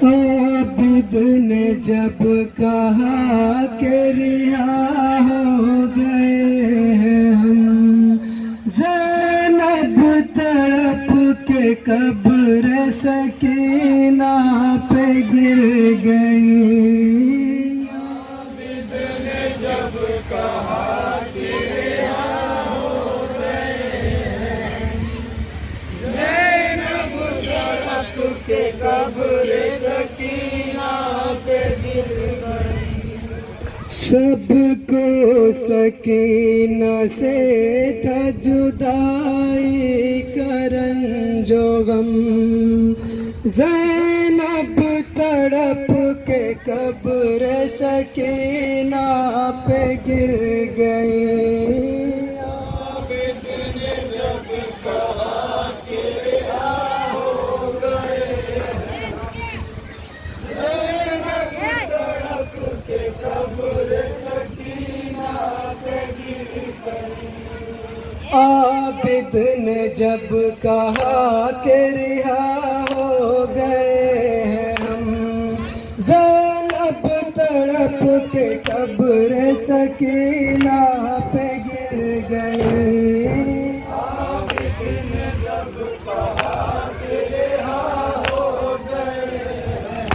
आबिद ने जब कहा कि रिहा हो गए हैं हम, ज़ैनब तड़प के कब्र सकीना पे गिर गई। आबिद ने जब कहा कि रिहा हो गए हैं, ज़ैनब तड़प के कब्र सकीना पे गिर गई। सबको सकीना से था जुदाई करन जो गम, ज़ैनब तड़प के कब्र सकीना पे गिर गई। आबिद ने जब कहा कि रिहा हो गए हैं, ज़ैनब तड़प के कब्र सकीना पे गिर गई। आबिद ने जब कहा कि रिहा हो गए हैं हम, ज़ैनब तड़प के कब्र सकीना पे गिर गई। आबिद ने जब कहा कि रिहा हो गए हैं,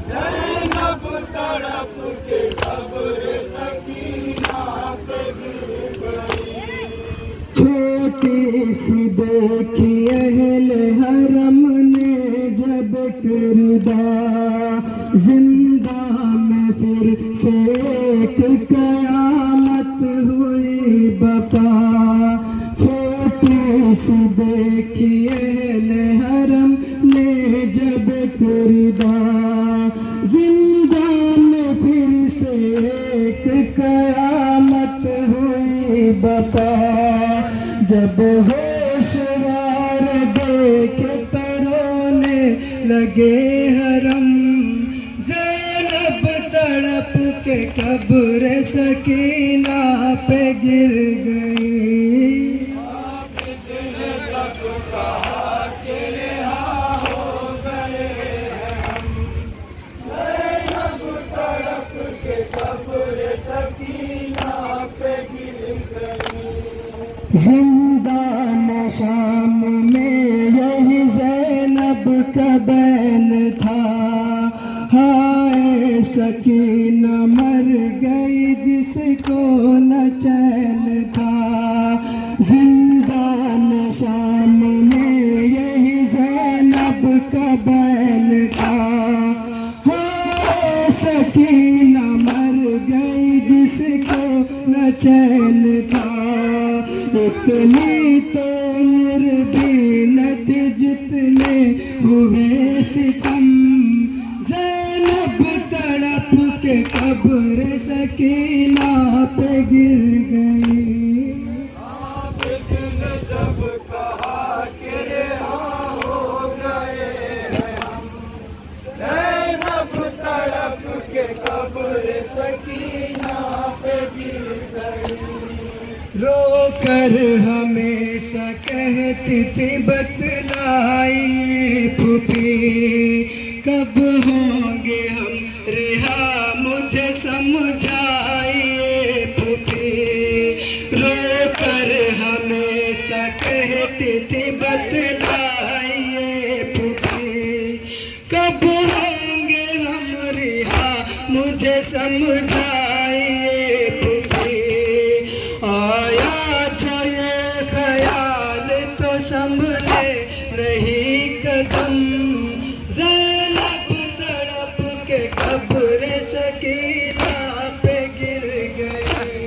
ज़ैनब तड़प के कब्र सकीना पे गिर गई। छोटी सी देखी अहले हरम ने जब किरदार, जिंदा में फिर से एक कयामत हुई बपा। छोटी सी देखी अहले हरम ने जब किरदार, जिंदा में फिर से एक कयामत हुई बपा। जब होशवार देखे तरोने लगे हरम, ज़ैनब तड़प के कब्र सकीना पे गिर गई। आबिद ने जब कहा कि रिहा हो गए हैं, ज़ैनब तड़प के कब्र सकीना पे गिर गई। जिंदान शाम में यही ज़ैनब का बैन था, हाय सकीना मर गई जिसको न चैन था। जिंदान शाम में यही ज़ैनब का बैन था, हाय सकीना मर गई जिसको न चैन था। इतनी तो उम्र बीनत जितने हुए सितम, ज़ैनब तड़प के कब्र सकीना पे गिर गई। आबिद ने जब कहा कि रिहा हो गए हैं हम, ज़ैनब तड़प के कब्र सकीना पे गिर गई। रोकर हमेशा कहती थी बतलाइए फूफी, कब होंगे हम रिहा मुझे समझाइए फूफी। रोकर हमेशा कहती थी बतलाइए फूफी, कब होंगे हम रिहा मुझे समझाइए फूफी। आया था ये ख्याल तो संभले नहीं कदम, ज़ैनब तड़प के कब्र सकीना पे गिर गई।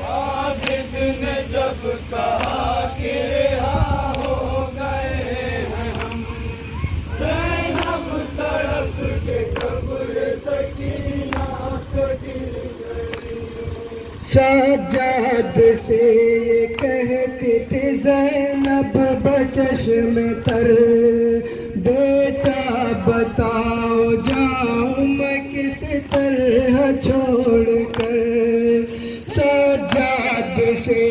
आबिद ने जब कहा कि रिहा हो गए हैं हम, ज़ैनब तड़प के कब्र सकीना पे गिर गई। सज्जाद से ये कहती थी ज़ैनब बचश्म तर, बेटा बताओ जाऊं मैं किस तरह छोड़ कर। सज्जाद से